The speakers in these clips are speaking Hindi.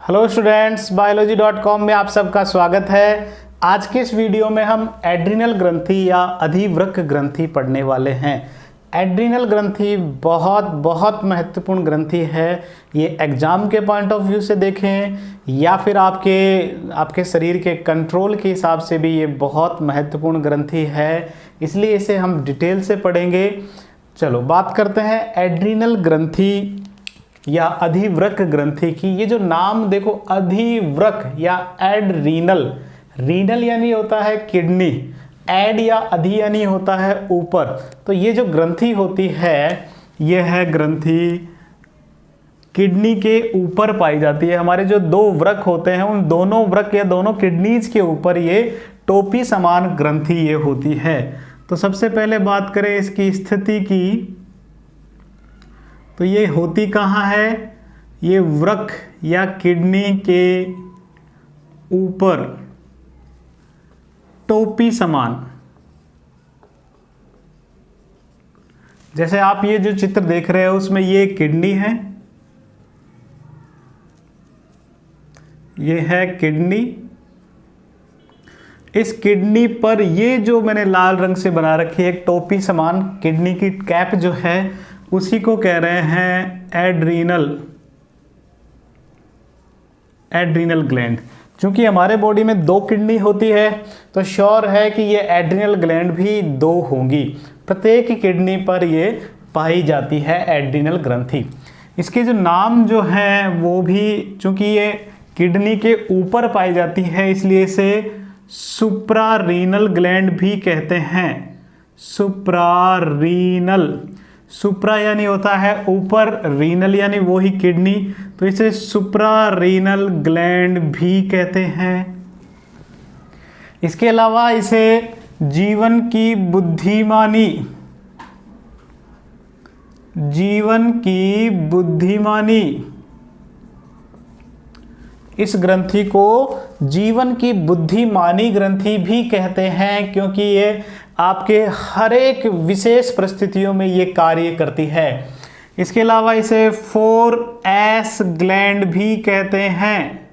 हेलो स्टूडेंट्स, biology.com में आप सबका स्वागत है। आज के इस वीडियो में हम एड्रिनल ग्रंथि या अधिवृक्क ग्रंथि पढ़ने वाले हैं। एड्रिनल ग्रंथि बहुत महत्वपूर्ण ग्रंथि है। ये एग्ज़ाम के पॉइंट ऑफ व्यू से देखें या फिर आपके शरीर के कंट्रोल के हिसाब से भी ये बहुत महत्वपूर्ण ग्रंथि है, इसलिए इसे हम डिटेल से पढ़ेंगे। चलो बात करते हैं एड्रिनल ग्रंथि या अधिवृक्क ग्रंथि की। ये जो नाम देखो, अधिवृक्क या एड्रीनल, रीनल यानी होता है किडनी, एड या अधि यानी होता है ऊपर। तो ये जो ग्रंथि होती है, ये है ग्रंथि किडनी के ऊपर पाई जाती है। हमारे जो दो वृक्क होते हैं, उन दोनों वृक्क या दोनों किडनीज के ऊपर ये टोपी समान ग्रंथि ये होती है। तो सबसे पहले बात करें इसकी स्थिति की, तो ये होती कहाँ है? ये वृक्क या किडनी के ऊपर टोपी समान। जैसे आप ये जो चित्र देख रहे हो, उसमें ये किडनी है, ये है किडनी। इस किडनी पर ये जो मैंने लाल रंग से बना रखी है एक टोपी समान किडनी की कैप जो है, उसी को कह रहे हैं एड्रीनल ग्लैंड। क्योंकि हमारे बॉडी में दो किडनी होती है, तो श्योर है कि ये एड्रिनल ग्लैंड भी दो होंगी। प्रत्येक किडनी पर ये पाई जाती है एड्रिनल ग्रंथि। इसके जो नाम जो है वो भी, चूंकि ये किडनी के ऊपर पाई जाती है, इसलिए इसे सुप्रारीनल ग्लैंड भी कहते हैं। सुप्रारीनल, सुप्रा यानी होता है ऊपर, रीनल यानी वो ही किडनी, तो इसे सुप्रारीनल ग्लैंड भी कहते हैं। इसके अलावा इसे जीवन की बुद्धिमानी, इस ग्रंथि को जीवन की बुद्धिमानी ग्रंथि भी कहते हैं, क्योंकि ये आपके हर एक विशेष परिस्थितियों में ये कार्य करती है। इसके अलावा इसे 4S ग्लैंड भी कहते हैं।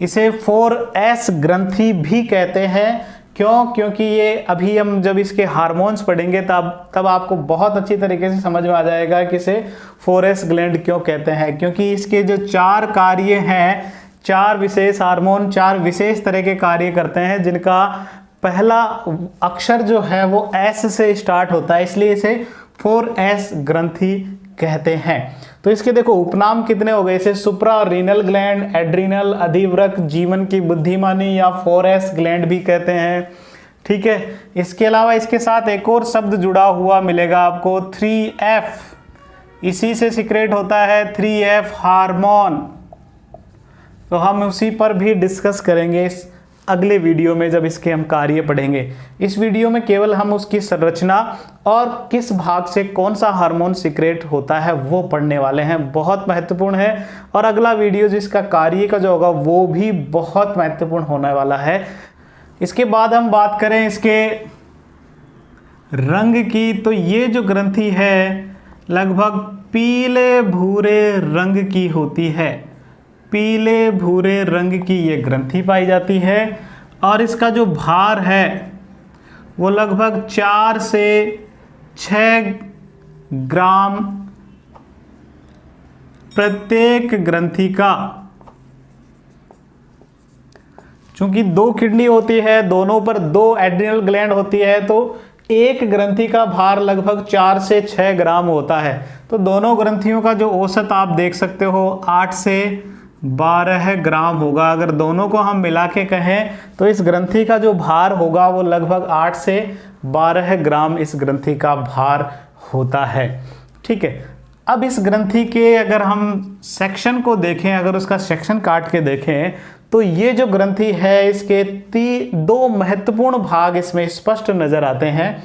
इसे 4S ग्रंथि भी कहते हैं। क्यों? क्योंकि ये अभी हम जब इसके हार्मोन्स पढ़ेंगे तब आपको बहुत अच्छी तरीके से समझ में आ जाएगा कि इसे 4S ग्लैंड क्यों कहते हैं। क्योंकि इसके जो 4 कार्य हैं, 4 विशेष हार्मोन 4 विशेष तरह के कार्य करते हैं, जिनका पहला अक्षर जो है वो S से स्टार्ट होता है, इसलिए इसे 4S ग्रंथि कहते हैं। तो इसके देखो उपनाम कितने हो गए, इसे सुप्रारीनल ग्लैंड, एड्रिनल, अधिवृक्क, जीवन की बुद्धिमानी या 4S ग्लैंड भी कहते हैं। ठीक है। इसके अलावा इसके साथ एक और शब्द जुड़ा हुआ मिलेगा आपको, 3F। इसी से सीक्रेट होता है 3F हार्मोन। तो हम उसी पर भी डिस्कस करेंगे इस अगले वीडियो में, जब इसके हम कार्य पढ़ेंगे। इस वीडियो में केवल हम उसकी संरचना और किस भाग से कौन सा हार्मोन सीक्रेट होता है वो पढ़ने वाले हैं। बहुत महत्वपूर्ण है। और अगला वीडियो जिसका कार्य का जो होगा वो भी बहुत महत्वपूर्ण होने वाला है। इसके बाद हम बात करें इसके रंग की, तो ये जो ग्रंथि है लगभग पीले भूरे रंग की होती है। पीले भूरे रंग की ये ग्रंथि पाई जाती है, और इसका जो भार है वो लगभग 4 से 6 ग्राम प्रत्येक ग्रंथि का। चूंकि 2 किडनी होती है, दोनों पर 2 एड्रिनल ग्लैंड होती है, तो एक ग्रंथि का भार लगभग 4 से 6 ग्राम होता है। तो दोनों ग्रंथियों का जो औसत आप देख सकते हो 8 से 12 ग्राम होगा। अगर दोनों को हम मिला के कहें तो इस ग्रंथि का जो भार होगा वो लगभग 8 से 12 ग्राम इस ग्रंथि का भार होता है। ठीक है। अब इस ग्रंथि के अगर हम सेक्शन को देखें, अगर उसका सेक्शन काट के देखें, तो ये जो ग्रंथि है इसके 2 महत्वपूर्ण भाग इसमें स्पष्ट नजर आते हैं।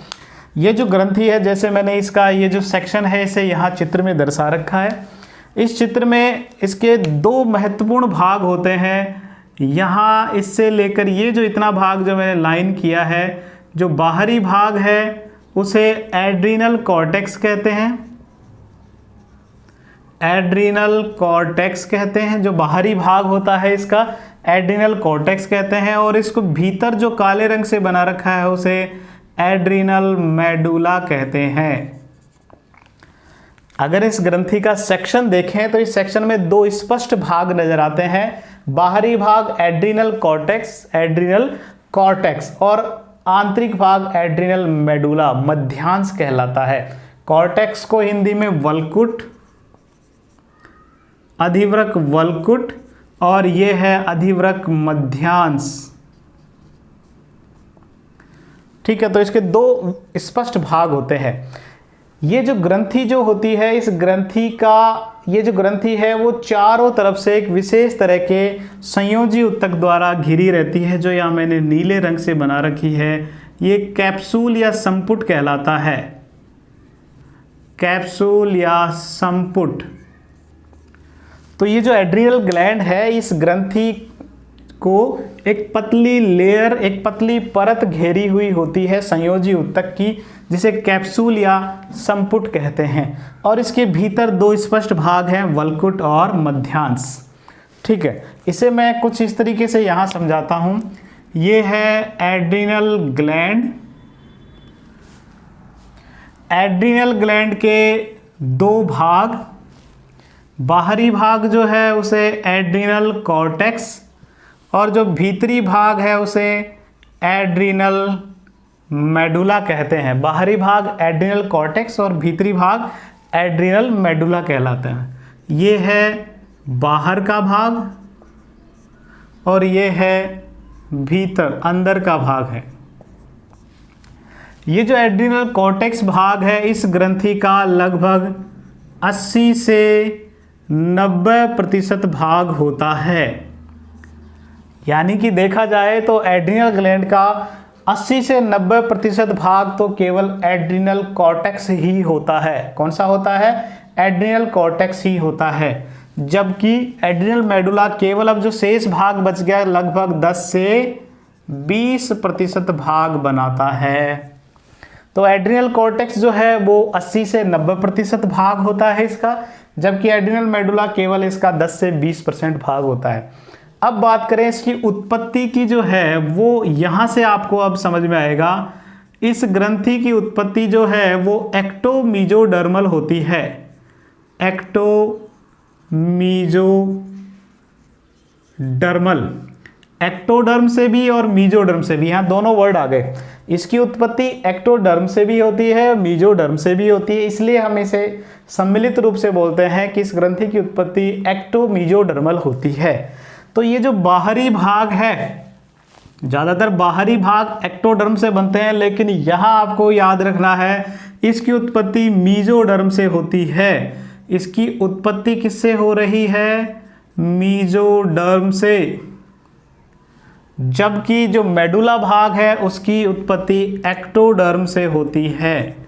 ये जो ग्रंथि है, जैसे मैंने इसका ये जो सेक्शन है इसे यहाँ चित्र में दर्शा रखा है। इस चित्र में इसके 2 महत्वपूर्ण भाग होते हैं। यहाँ इससे लेकर ये जो इतना भाग जो मैंने लाइन किया है, जो बाहरी भाग है उसे एड्रिनल कॉर्टेक्स कहते हैं। एड्रिनल कॉर्टेक्स कहते हैं, जो बाहरी भाग होता है इसका एड्रिनल कॉर्टेक्स कहते हैं, और इसको भीतर जो काले रंग से बना रखा है उसे एड्रिनल मेडुला कहते हैं। अगर इस ग्रंथि का सेक्शन देखें तो इस सेक्शन में दो स्पष्ट भाग नजर आते हैं। बाहरी भाग एड्रिनल कॉर्टेक्स और आंतरिक भाग एड्रिनल मेडुला मध्यांश कहलाता है। कॉर्टेक्स को हिंदी में वल्कुट, अधिवृक्क वल्कुट, और ये है अधिवृक्क मध्यांश। ठीक है, तो इसके दो स्पष्ट भाग होते हैं। ये जो ग्रंथि जो होती है, इस ग्रंथि का ये जो ग्रंथि है वो चारों तरफ से एक विशेष तरह के संयोजी ऊतक द्वारा घिरी रहती है, जो यहाँ मैंने नीले रंग से बना रखी है। ये कैप्सूल या संपुट कहलाता है, कैप्सूल या संपुट। तो ये जो एड्रिनल ग्लैंड है, इस ग्रंथि को एक पतली लेयर, एक पतली परत घेरी हुई होती है संयोजी ऊतक की, जिसे कैप्सूल या संपुट कहते हैं, और इसके भीतर दो स्पष्ट भाग हैं, वल्कुट और मध्यांश। ठीक है, इसे मैं कुछ इस तरीके से यहाँ समझाता हूँ। ये है एड्रिनल ग्लैंड। एड्रिनल ग्लैंड के दो भाग, बाहरी भाग जो है उसे एड्रिनल कॉर्टेक्स, और जो भीतरी भाग है उसे एड्रिनल मेडुला कहते हैं। बाहरी भाग एड्रिनल कॉर्टेक्स और भीतरी भाग एड्रिनल मेडुला कहलाते हैं। ये है बाहर का भाग और ये है भीतर अंदर का भाग है। ये जो एड्रिनल कॉर्टेक्स भाग है, इस ग्रंथि का लगभग 80 से 90% भाग होता है। यानी कि देखा जाए तो एड्रिनल ग्लैंड का 80 से 90% भाग तो केवल एड्रिनल कॉर्टेक्स ही होता है। कौन सा होता है? एड्रिनल कॉर्टेक्स ही होता है। जबकि एड्रिनल मेडुला केवल अब जो शेष भाग बच गया लगभग 10 से 20% भाग बनाता है। तो एड्रिनल कॉर्टेक्स जो है वो 80 से 90% भाग होता है इसका, जबकि एड्रिनल मेडुला केवल इसका 10 से 20% भाग होता है। अब बात करें इसकी उत्पत्ति की जो है, वो यहाँ से आपको अब समझ में आएगा। इस ग्रंथि की उत्पत्ति जो है वो एक्टोमीजोडर्मल होती है। एक्टोमीजोडर्मल, एक्टोडर्म से भी और मीजोडर्म से भी, यहाँ दोनों वर्ड आ गए। इसकी उत्पत्ति एक्टोडर्म से भी होती है, मीजोडर्म से भी होती है, इसलिए हम इसे सम्मिलित रूप से बोलते हैं कि इस ग्रंथि की उत्पत्ति एक्टोमीजोडर्मल होती है। तो ये जो बाहरी भाग है, ज़्यादातर बाहरी भाग एक्टोडर्म से बनते हैं, लेकिन यहाँ आपको याद रखना है इसकी उत्पत्ति मीजोडर्म से होती है। इसकी उत्पत्ति किससे हो रही है? मीजोडर्म से। जबकि जो मेडुला भाग है उसकी उत्पत्ति एक्टोडर्म से होती है।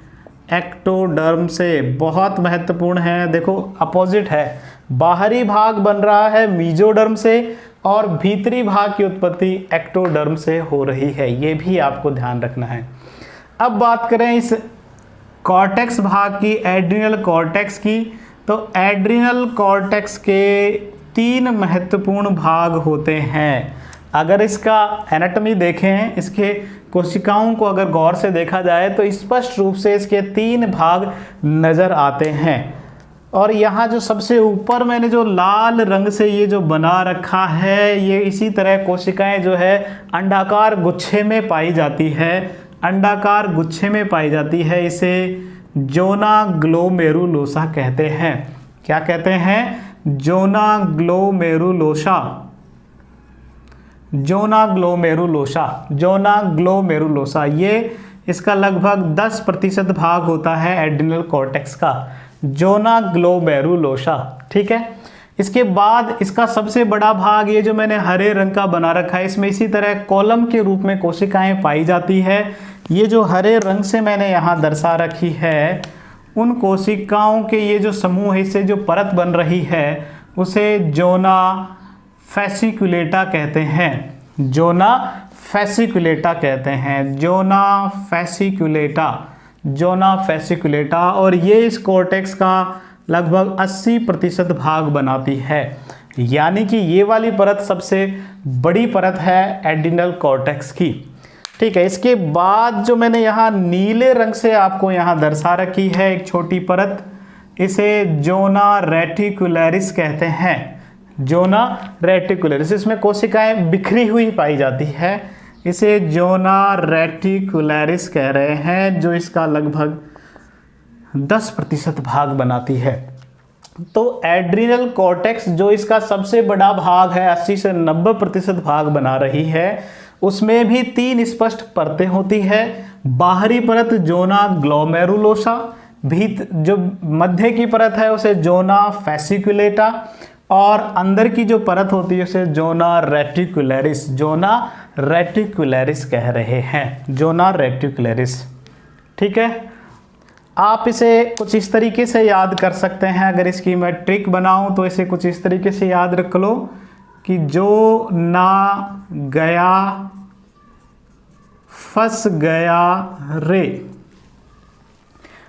एक्टोडर्म से, बहुत महत्वपूर्ण है। देखो अपोजिट है, बाहरी भाग बन रहा है मीजोडर्म से और भीतरी भाग की उत्पत्ति एक्टोडर्म से हो रही है, ये भी आपको ध्यान रखना है। अब बात करें इस कॉर्टेक्स भाग की, एड्रिनल कॉर्टेक्स की, तो एड्रिनल कॉर्टेक्स के 3 महत्वपूर्ण भाग होते हैं। अगर इसका एनाटॉमी देखें, इसके कोशिकाओं को अगर गौर से देखा जाए तो स्पष्ट रूप से इसके 3 भाग नज़र आते हैं। और यहाँ जो सबसे ऊपर मैंने जो लाल रंग से ये जो बना रखा है, ये इसी तरह कोशिकाएं जो है अंडाकार गुच्छे में पाई जाती है। अंडाकार गुच्छे में पाई जाती है, इसे जोना ग्लोमेरुलोसा कहते हैं। क्या कहते हैं? Zona glomerulosa. Zona glomerulosa, zona glomerulosa, ये इसका लगभग 10% भाग होता है एड्रिनल कॉर्टेक्स का, जोना ग्लोमेरुलोसा। ठीक है, इसके बाद इसका सबसे बड़ा भाग, ये जो मैंने हरे रंग का बना रखा है, इसमें इसी तरह कॉलम के रूप में कोशिकाएं पाई जाती है। ये जो हरे रंग से मैंने यहाँ दर्शा रखी है, उन कोशिकाओं के ये जो समूह है, इससे जो परत बन रही है उसे जोना फैसिकुलेटा कहते हैं। जोना फैसिकुलेटा कहते हैं, जोना फैसिकुलेटा, जोना फैसिकुलेटा। और ये इस कॉर्टेक्स का लगभग 80% भाग बनाती है। यानी कि ये वाली परत सबसे बड़ी परत है एड्रिनल कॉर्टेक्स की। ठीक है, इसके बाद जो मैंने यहाँ नीले रंग से आपको यहाँ दर्शा रखी है एक छोटी परत, इसे जोना रेटिकुलरिस कहते हैं। जोना रेटिकुलरिस, इसमें कोशिकाएं बिखरी हुई पाई जाती है, इसे जोना रेटिकुलरिस कह रहे हैं, जो इसका लगभग 10% भाग बनाती है। तो एड्रिनल कॉर्टेक्स जो इसका सबसे बड़ा भाग है, 80 से 90% भाग बना रही है, उसमें भी 3 स्पष्ट परतें होती है। बाहरी परत जोना ग्लोमेरुलोसा, जो मध्य की परत है उसे जोना फैसिकुलेटा, और अंदर की जो परत होती है उसे जोना रेटिकुलरिस, जोना रेटिकुलरिस कह रहे हैं, जोना रेटिकुलरिस। ठीक है, आप इसे कुछ इस तरीके से याद कर सकते हैं। अगर इसकी मैं ट्रिक बनाऊं तो इसे कुछ इस तरीके से याद रख लो कि जो ना गया फंस गया रे।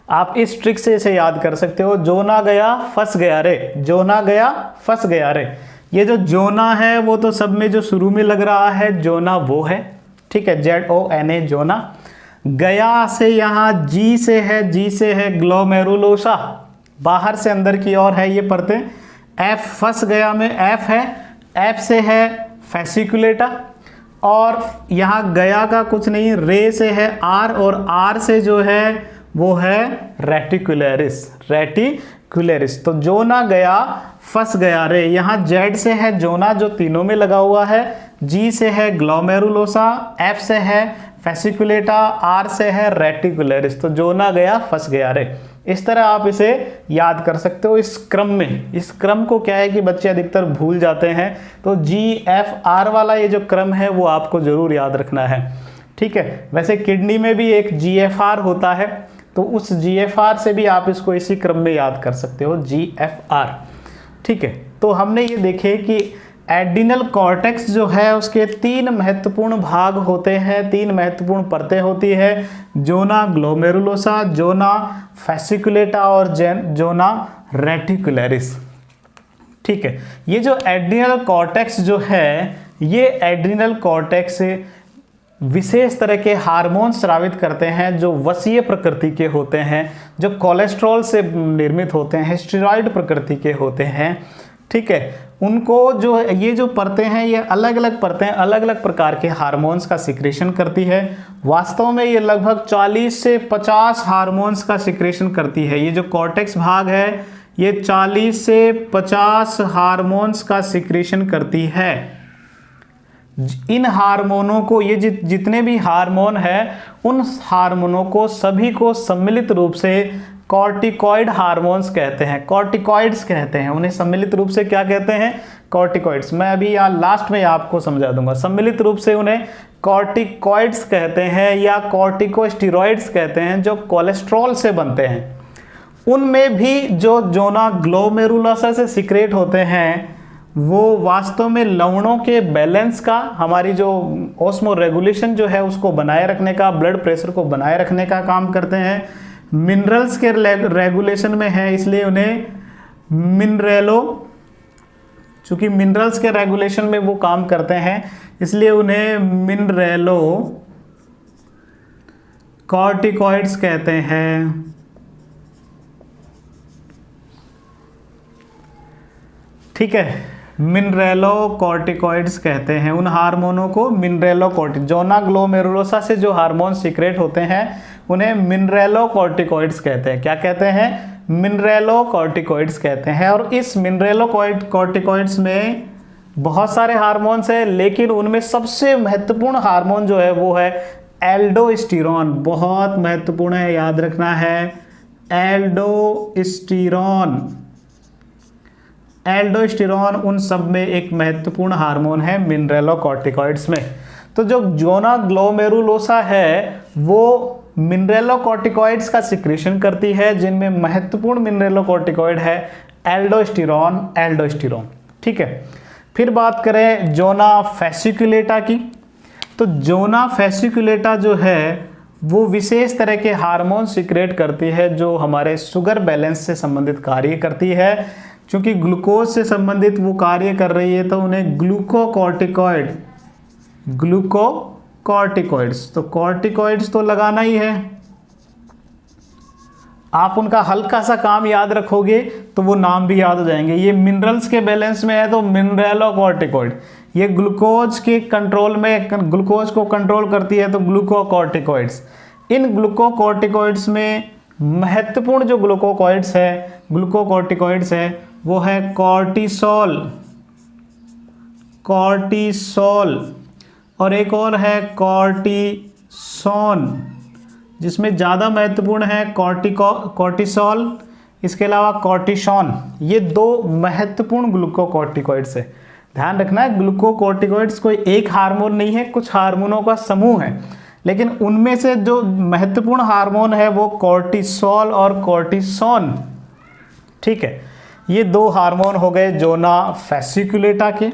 आप इस ट्रिक से इसे याद कर सकते हो, जो ना गया फंस गया रे, जो ना गया फंस गया रे। ये जो जोना है वो तो सब में जो शुरू में लग रहा है जोना वो है, ठीक है, ZONA जोना। गया से यहाँ जी से है ग्लोमेरुलोसा, बाहर से अंदर की ओर है ये परतें। F फंस गया में F है, F से है फैसिकुलेटा, और यहाँ गया का कुछ नहीं, रे से है R, और R से जो है वो है रेटिकुलरिस, रेटिकुलरिस। तो जोना गया फंस गया रे, यहाँ Z से है जोना जो तीनों में लगा हुआ है, G से है ग्लोमेरुलोसा, F से है फैसिकुलेटा, R से है रेटिकुलरिस। तो जोना गया फंस गया रे। इस तरह आप इसे याद कर सकते हो इस क्रम में। इस क्रम को क्या है कि बच्चे अधिकतर भूल जाते हैं, तो GFR वाला ये जो क्रम है वो आपको जरूर याद रखना है। ठीक है, वैसे किडनी में भी एक GFR होता है, तो उस GFR से भी आप इसको इसी क्रम में याद कर सकते हो, GFR। ठीक है, तो हमने ये देखे कि एड्रिनल कॉर्टेक्स जो है उसके 3 महत्वपूर्ण भाग होते हैं, 3 महत्वपूर्ण परतें होती है, जोना ग्लोमेरुलोसा, जोना फैसिकुलेटा और जोना रेटिकुलरिस। ठीक है, ये जो एड्रिनल कॉर्टेक्स जो है, ये एड्रिनल कॉर्टेक्स विशेष तरह के हार्मोन स्रावित करते हैं जो वसीय प्रकृति के होते हैं, जो कोलेस्ट्रॉल से निर्मित होते हैं, स्टेरॉइड प्रकृति के होते हैं। ठीक है, उनको जो ये जो परतें हैं, ये अलग अलग परतें अलग अलग प्रकार के हार्मोन्स का सिक्रेशन करती है। वास्तव में ये लगभग 40 से 50 हार्मोन्स का सिक्रेशन करती है। ये जो कॉर्टेक्स भाग है ये 40 से 50 हार्मोन्स का सिक्रेशन करती है। इन हार्मोनों को, ये जितने भी हार्मोन हैं, उन हार्मोनों को सभी को सम्मिलित रूप से कॉर्टिकॉइड हार्मोन्स कहते हैं, कॉर्टिकॉइड्स कहते हैं उन्हें। सम्मिलित रूप से क्या कहते हैं? कॉर्टिकॉइड्स। मैं अभी यहाँ लास्ट में आपको समझा दूंगा। सम्मिलित रूप से उन्हें कॉर्टिकॉइड्स कहते हैं या कॉर्टिकोस्टेरॉइड्स कहते हैं, जो कोलेस्ट्रॉल से बनते हैं। उनमें भी जो जोना ग्लोमेरुलोसा से सिक्रेट होते हैं वो वास्तव में लवणों के बैलेंस का, हमारी जो ऑस्मो रेगुलेशन जो है उसको बनाए रखने का, ब्लड प्रेशर को बनाए रखने का काम करते हैं। मिनरल्स के रेगुलेशन में है, इसलिए उन्हें मिनरेलो, चूंकि मिनरल्स के रेगुलेशन में वो काम करते हैं इसलिए उन्हें मिनरेलो कॉर्टिकॉइड्स कहते हैं। ठीक है, मिनरेलो कॉर्टिकॉइड्स कहते हैं उन हार्मोनों को। मिनरेलो कॉर्टिक, जोना ग्लोमेरुलोसा से जो हार्मोन सीक्रेट होते हैं उन्हें मिनरेलो कॉर्टिकॉइड्स कहते हैं। क्या कहते हैं? मिनरेलो कॉर्टिकॉइड्स कहते हैं। और इस मिनरेलो कॉर्टिकॉइड्स में बहुत सारे हार्मोन्स हैं, लेकिन उनमें सबसे महत्वपूर्ण हार्मोन जो है वो है एल्डोस्टेरॉन। बहुत महत्वपूर्ण है, याद रखना है, एल्डोस्टेरॉन। एल्डोस्टेरॉन उन सब में एक महत्वपूर्ण हार्मोन है मिनरेलो कॉर्टिकॉइड्स में। तो जो जोना ग्लोमेरुलोसा है वो मिनरेलो कॉर्टिकॉइड्स का सिक्रेशन करती है, जिनमें महत्वपूर्ण मिनरेलो कॉर्टिकॉइड है एल्डोस्टेरॉन। ठीक है, फिर बात करें जोना फैसिकुलेटा की। तो जोना फैसिकुलेटा जो है वो विशेष तरह के हार्मोन सीक्रेट करती है जो हमारे शुगर बैलेंस से संबंधित कार्य करती है। क्योंकि ग्लूकोज से संबंधित वो कार्य कर रही है तो उन्हें ग्लूकोकॉर्टिकॉइड्स तो कॉर्टिकॉइड्स तो लगाना ही है। आप उनका हल्का सा काम याद रखोगे तो वो नाम भी याद हो जाएंगे। ये मिनरल्स के बैलेंस में है तो मिनरलोकॉर्टिकॉइड, ये ग्लूकोज के कंट्रोल में, ग्लूकोज को कंट्रोल करती है तो ग्लूकोकॉर्टिकॉइड्स। इन ग्लूकोकॉर्टिकॉइड्स में महत्वपूर्ण जो ग्लूकोकॉर्टिकॉइड्स है वो है कॉर्टिसोल और एक और है कॉर्टिसोन, जिसमें ज़्यादा महत्वपूर्ण है कॉर्टिसोल, इसके अलावा कॉर्टिसोन। ये दो महत्वपूर्ण ग्लूकोकॉर्टिकॉइड्स है। ध्यान रखना है, ग्लूकोकॉर्टिकॉइड्स कोई एक हार्मोन नहीं है, कुछ हार्मोनों का समूह है, लेकिन उनमें से जो महत्वपूर्ण हार्मोन है वो कॉर्टिसोल और कॉर्टिसोन। ठीक है, ये दो हार्मोन हो गए जोना फैसिकुलेटा के,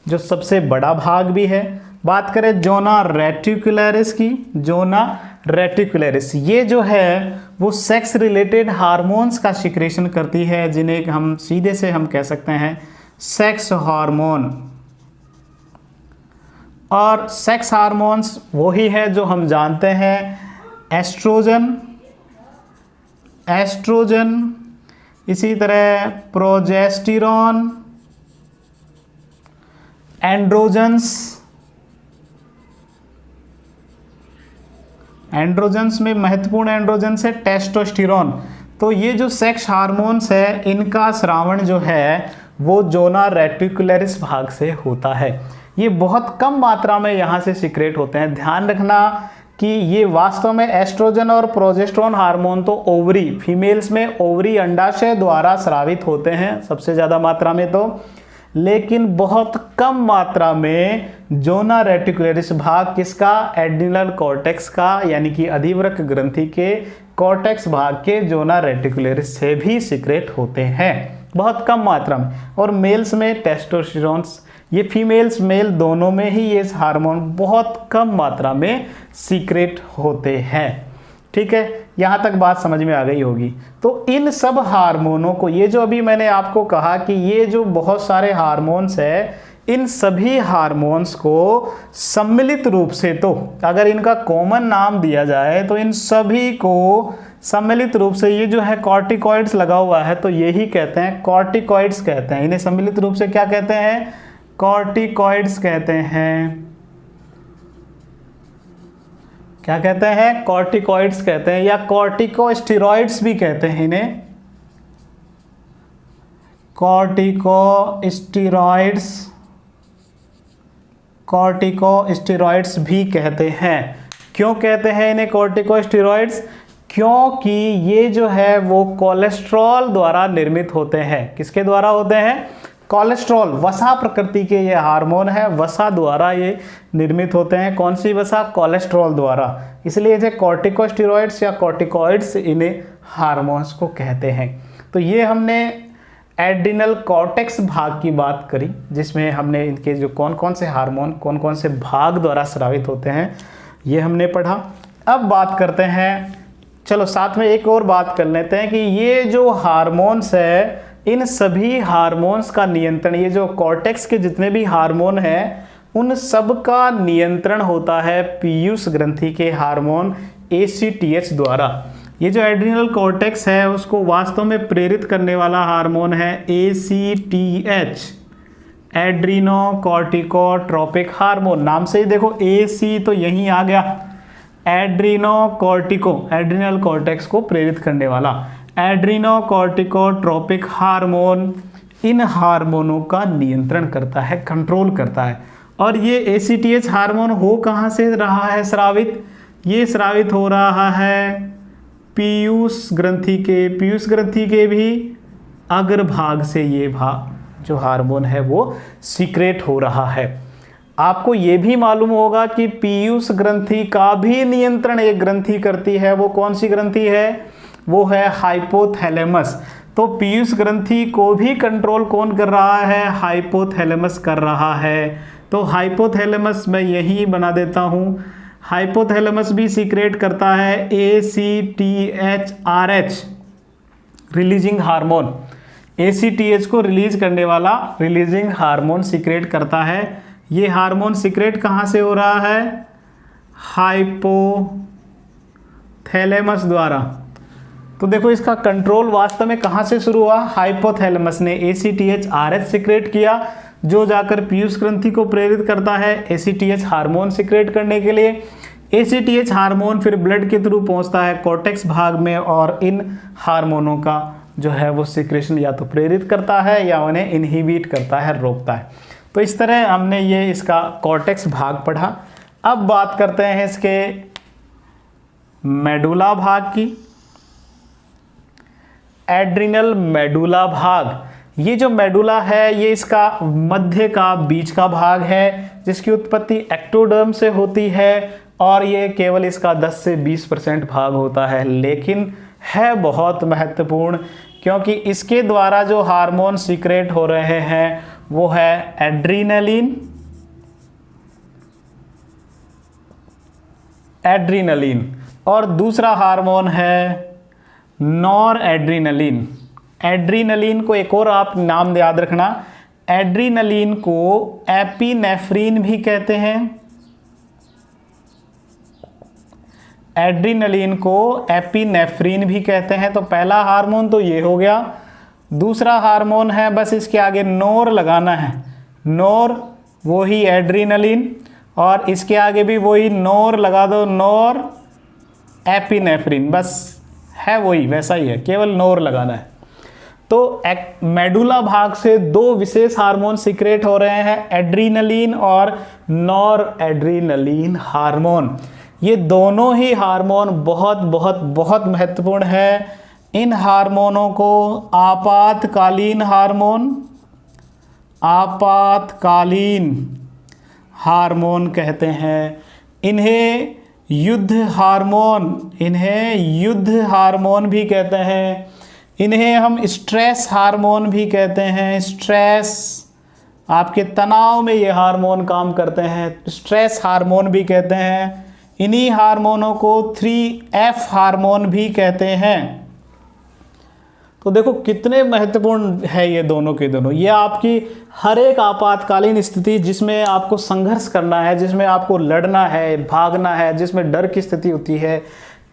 जो सबसे बड़ा भाग भी है। बात करें जोना रेटिकुलरिस की, जोना रेटिकुलरिस ये जो है वो सेक्स रिलेटेड हार्मोन्स का सिक्रेशन करती है, जिन्हें हम सीधे से हम कह सकते हैं सेक्स हार्मोन। और सेक्स हार्मोन्स वही है जो हम जानते हैं एस्ट्रोजन, इसी तरह प्रोजेस्टेरॉन, एंड्रोजन्स में महत्वपूर्ण एंड्रोजन्स है टेस्टोस्टेरोन। तो ये जो सेक्स हार्मोन्स है इनका स्रावण जो है वो जोना रेटिकुलरिस भाग से होता है। ये बहुत कम मात्रा में यहाँ से सीक्रेट होते हैं। ध्यान रखना कि ये वास्तव में एस्ट्रोजन और प्रोजेस्टेरोन हार्मोन तो ओवरी, फीमेल्स में ओवरी अंडाशय द्वारा स्रावित होते हैं सबसे ज़्यादा मात्रा में तो, लेकिन बहुत कम मात्रा में जोना रेटिकुलरिस भाग किसका, एड्रिनल कॉर्टेक्स का, यानी कि अधिवृक्क ग्रंथि के कॉर्टेक्स भाग के जोना रेटिकुलरिस से भी सीक्रेट होते हैं बहुत कम मात्रा में। और मेल्स में टेस्टोस्टेरोन्स, ये फीमेल्स मेल दोनों में ही ये हार्मोन बहुत कम मात्रा में सीक्रेट होते हैं। ठीक है, यहाँ तक बात समझ में आ गई होगी। तो इन सब हार्मोनों को, ये जो अभी मैंने आपको कहा कि ये जो बहुत सारे हार्मोन्स है, इन सभी हार्मोन्स को सम्मिलित रूप से, तो अगर इनका कॉमन नाम दिया जाए तो इन सभी को सम्मिलित रूप से, ये जो है कॉर्टिकॉइड्स लगा हुआ है तो यही कहते हैं कॉर्टिकॉइड्स कहते हैं। इन्हें सम्मिलित रूप से क्या कहते हैं, कॉर्टिकॉइड्स कहते हैं। क्या कहते हैं, कॉर्टिकॉइड्स कहते हैं, या कॉर्टिकोस्टेरॉइड्स भी कहते हैं इन्हें, कॉर्टिकोस्टेरॉइड्स भी कहते हैं। क्यों कहते हैं इन्हें कॉर्टिकोस्टेरॉइड्स, क्योंकि ये जो है वो कोलेस्ट्रॉल द्वारा निर्मित होते हैं। किसके द्वारा होते हैं, कोलेस्ट्रॉल, वसा प्रकृति के ये हार्मोन है, वसा द्वारा ये निर्मित होते हैं। कौन सी वसा, कोलेस्ट्रॉल द्वारा, इसलिए इसे कॉर्टिकोस्टेरॉइड्स या कॉर्टिकॉइड्स इन्हें हार्मोन्स को कहते हैं। तो ये हमने एड्रिनल कॉर्टेक्स भाग की बात करी, जिसमें हमने इनके जो कौन कौन से हार्मोन कौन कौन से भाग द्वारा स्रावित होते हैं ये हमने पढ़ा। अब बात करते हैं, चलो साथ में एक और बात कर लेते हैं कि ये जो हार्मोन्स है, इन सभी हार्मोन्स का नियंत्रण, ये जो कॉर्टेक्स के जितने भी हार्मोन हैं उन सब का नियंत्रण होता है पीयूष ग्रंथि के हार्मोन ACTH द्वारा। ये जो एड्रिनल कॉर्टेक्स है उसको वास्तव में प्रेरित करने वाला हार्मोन है ACTH, एड्रीनोकॉर्टिकोट्रोपिक हार्मोन। नाम से ही देखो AC तो यहीं आ गया, एड्रीनल कॉर्टेक्स को प्रेरित करने वाला एड्रीनोकॉर्टिकोट्रोपिक हार्मोन इन हार्मोनों का नियंत्रण करता है, कंट्रोल करता है। और ये ACTH हार्मोन हो कहाँ से रहा है स्रावित, ये स्रावित हो रहा है पीयूष ग्रंथि के भी अग्रभाग से ये भाग जो हार्मोन है वो सीक्रेट हो रहा है। आपको ये भी मालूम होगा कि पीयूष ग्रंथि का भी नियंत्रण एक ग्रंथि करती है। वो कौन सी ग्रंथि है, वो है हाइपोथैलेमस। तो पीयूष ग्रंथि को भी कंट्रोल कौन कर रहा है, हाइपोथैलेमस कर रहा है। तो हाइपोथैलेमस मैं यही बना देता हूँ, हाइपोथैलेमस भी सीक्रेट करता है ACTHRH रिलीजिंग हार्मोन। ACTH को रिलीज करने वाला रिलीजिंग हार्मोन सीक्रेट करता है। ये हार्मोन सीक्रेट कहाँ से हो रहा है? हाइपोथैलेमस द्वारा। तो देखो इसका कंट्रोल वास्तव में कहाँ से शुरू हुआ? हाइपोथैलेमस ने ACTHRH सीक्रेट किया, जो जाकर पीयूष ग्रंथि को प्रेरित करता है ACTH हार्मोन सीक्रेट करने के लिए। ACTH हार्मोन फिर ब्लड के थ्रू पहुंचता है कॉर्टेक्स भाग में, और इन हार्मोनों का जो है वो सीक्रेशन या तो प्रेरित करता है या उन्हें इनहिबिट करता है, रोकता है। तो इस तरह हमने ये इसका कॉर्टेक्स भाग पढ़ा। अब बात करते हैं इसके मेडुला भाग की। एड्रिनल मेडुला भाग। ये जो मेडुला है ये इसका मध्य का बीच का भाग है, जिसकी उत्पत्ति एक्टोडर्म से होती है, और ये केवल इसका 10 से 20% भाग होता है, लेकिन है बहुत महत्वपूर्ण, क्योंकि इसके द्वारा जो हार्मोन सीक्रेट हो रहे हैं वो है एड्रीनलिन, और दूसरा हार्मोन है नॉर एड्रीनलिन। एड्रीनलिन को एक और आप नाम याद रखना, एड्रीनलिन को एपिनेफ्रीन भी कहते हैं। एड्रीनलिन को एपिनेफ्रीन भी कहते हैं। तो पहला हार्मोन तो ये हो गया। दूसरा हार्मोन है, बस इसके आगे नोर लगाना है, नोर वही एड्रीनलिन, और इसके आगे भी वही नोर लगा दो, नोर एपिनेफ्रीन, बस है वही, वैसा ही है, केवल नोर लगाना है। तो मेडुला भाग से दो विशेष हार्मोन सीक्रेट हो रहे हैं, एड्रीनलिन और नॉर एड्रीनलिन हार्मोन। ये दोनों ही हार्मोन बहुत बहुत बहुत महत्वपूर्ण है। इन हार्मोनों को आपातकालीन हार्मोन कहते हैं। इन्हें युद्ध हार्मोन भी कहते हैं। इन्हें हम स्ट्रेस हार्मोन भी कहते हैं। स्ट्रेस, आपके तनाव में ये हार्मोन काम करते हैं, स्ट्रेस हार्मोन भी कहते हैं। इन्हीं हार्मोनों को 3F हार्मोन भी कहते हैं। तो देखो कितने महत्वपूर्ण है ये दोनों के दोनों। ये आपकी हर एक आपातकालीन स्थिति जिसमें आपको संघर्ष करना है, जिसमें आपको लड़ना है, भागना है, जिसमें डर की स्थिति होती है,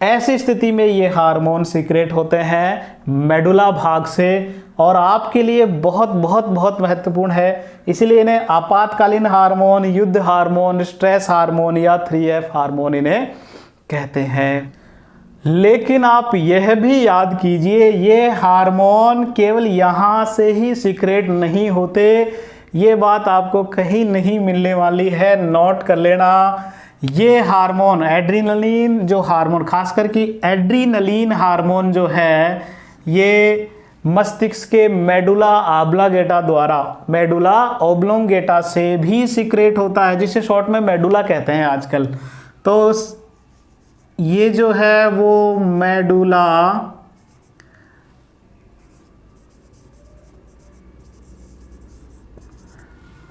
ऐसी स्थिति में ये हार्मोन सीक्रेट होते हैं मेडुला भाग से, और आपके लिए बहुत बहुत बहुत महत्वपूर्ण है। इसलिए इन्हें आपातकालीन हार्मोन, युद्ध हार्मोन, स्ट्रेस हार्मोन या 3F हार्मोन इन्हें कहते हैं। लेकिन आप यह भी याद कीजिए, ये हार्मोन केवल यहाँ से ही सीक्रेट नहीं होते। ये बात आपको कहीं नहीं मिलने वाली है, नोट कर लेना। ये हार्मोन एड्रीनलिन जो हार्मोन, खासकर कि एड्रीनलिन हार्मोन जो है, ये मस्तिष्क के मेडुला ऑब्लोंगेटा से भी सीक्रेट होता है, जिसे शॉर्ट में मेडुला कहते हैं आजकल। तो ये जो है वो मेडुला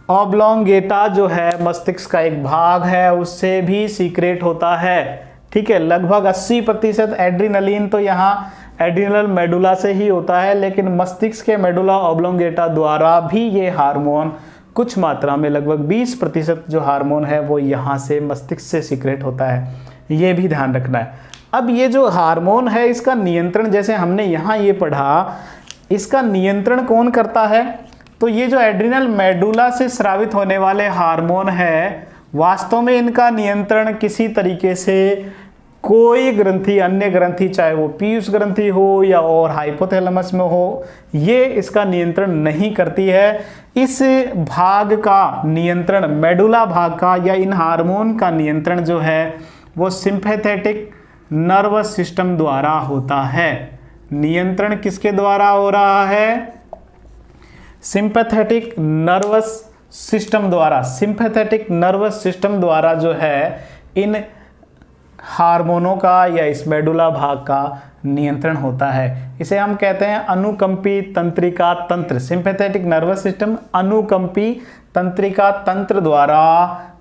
ऑब्लोंगेटा जो है मस्तिष्क का एक भाग है, उससे भी सीक्रेट होता है। ठीक है, लगभग 80% एड्रीनलिन तो यहाँ एड्रिनल मेडुला से ही होता है, लेकिन मस्तिष्क के मेडुला ऑब्लोंगेटा द्वारा भी ये हार्मोन कुछ मात्रा में, लगभग 20% जो हार्मोन है वो यहाँ से मस्तिष्क से सीक्रेट होता है। ये भी ध्यान रखना है। अब ये जो हार्मोन है इसका नियंत्रण, जैसे हमने यहाँ ये पढ़ा, इसका नियंत्रण कौन करता है? तो ये जो एड्रिनल मेडुला से स्रावित होने वाले हार्मोन है, वास्तव में इनका नियंत्रण किसी तरीके से कोई ग्रंथि, अन्य ग्रंथि, चाहे वो पीयूष ग्रंथि हो या और हाइपोथैलेमस में हो, ये इसका नियंत्रण नहीं करती है। इस भाग का नियंत्रण, मेडुला भाग का या इन हार्मोन का नियंत्रण जो है वो सिंपैथेटिक नर्वस सिस्टम द्वारा होता है। नियंत्रण किसके द्वारा हो रहा है? सिंपैथेटिक नर्वस सिस्टम द्वारा। सिंपैथेटिक नर्वस सिस्टम द्वारा जो है इन हार्मोनों का या इस मेडुला भाग का नियंत्रण होता है। इसे हम कहते हैं अनुकंपी तंत्रिका तंत्र। सिंपैथेटिक नर्वस सिस्टम अनुकंपी तंत्रिका तंत्र द्वारा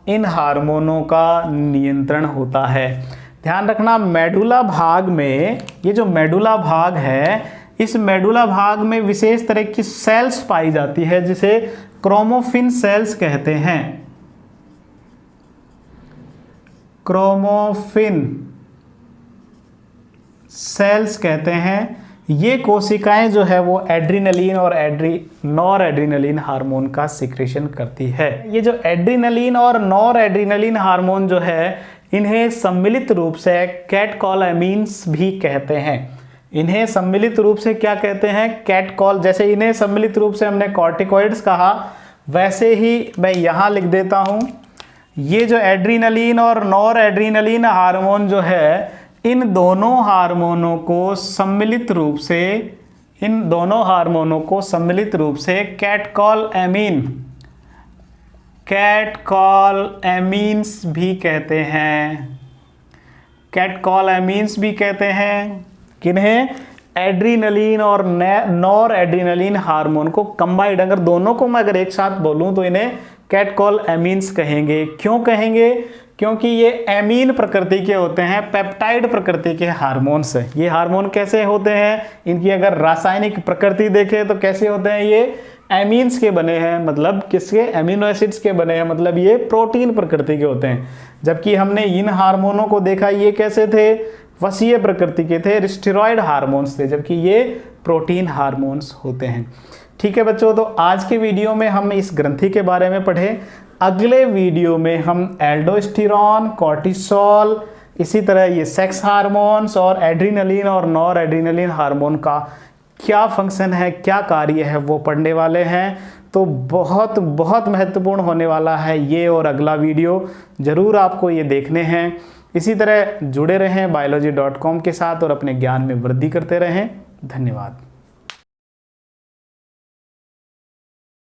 इन हार्मोनों का नियंत्रण होता है। ध्यान रखना, मेडुला भाग में, ये जो मेडुला भाग है, इस मेडुला भाग में विशेष तरह की सेल्स पाई जाती है जिसे क्रोमोफिन सेल्स कहते हैं। क्रोमोफिन सेल्स कहते हैं। ये कोशिकाएं जो है वो एड्रीनलिन और नॉर एड्रीनलिन हार्मोन का सिक्रेशन करती है। ये जो एड्रीनलिन और नॉर एड्रीनलिन हार्मोन जो है, इन्हें सम्मिलित रूप से कैटकोलामीन्स भी कहते हैं। इन्हें सम्मिलित रूप से क्या कहते हैं? कैटकॉल। जैसे इन्हें सम्मिलित रूप से हमने कॉर्टिकॉइड्स कहा, वैसे ही मैं यहाँ लिख देता हूँ, ये जो एड्रीनलिन और नॉर एड्रीनलिन हार्मोन जो है, इन दोनों हार्मोनों को सम्मिलित रूप से कैटकॉलएमीन्स भी कहते हैं। कैटकॉलएमीन्स भी कहते हैं किन्हें? एड्रीनलिन और नॉर एड्रीनलिन हार्मोन को कंबाइंड, अगर दोनों को मैं अगर एक साथ बोलूं तो इन्हें कैटकॉलएमीन्स कहेंगे। क्यों कहेंगे? क्योंकि ये एमीन प्रकृति के होते हैं, पेप्टाइड प्रकृति के हार्मोन्स हैं। ये हार्मोन कैसे होते हैं? इनकी अगर रासायनिक प्रकृति देखें तो कैसे होते हैं? ये एमीन्स के बने हैं, मतलब किसके? एमिनो एसिड्स के बने हैं, मतलब ये प्रोटीन प्रकृति के होते हैं। जबकि हमने इन हार्मोनों को देखा, ये कैसे थे? वसीय प्रकृति के थे, स्टेरॉयड हार्मोन्स थे, जबकि ये प्रोटीन हार्मोन्स होते हैं। ठीक है बच्चों, तो आज के वीडियो में हम इस ग्रंथि के बारे में पढ़े। अगले वीडियो में हम एल्डोस्टेरॉन, कॉर्टिसोल, इसी तरह ये सेक्स हार्मोन्स और एड्रीनलिन और नॉर एड्रीनलिन हार्मोन का क्या फंक्शन है, क्या कार्य है, वो पढ़ने वाले हैं। तो बहुत बहुत महत्वपूर्ण होने वाला है ये और अगला वीडियो, ज़रूर आपको ये देखने हैं। इसी तरह जुड़े रहें biology.com के साथ और अपने ज्ञान में वृद्धि करते रहें। धन्यवाद।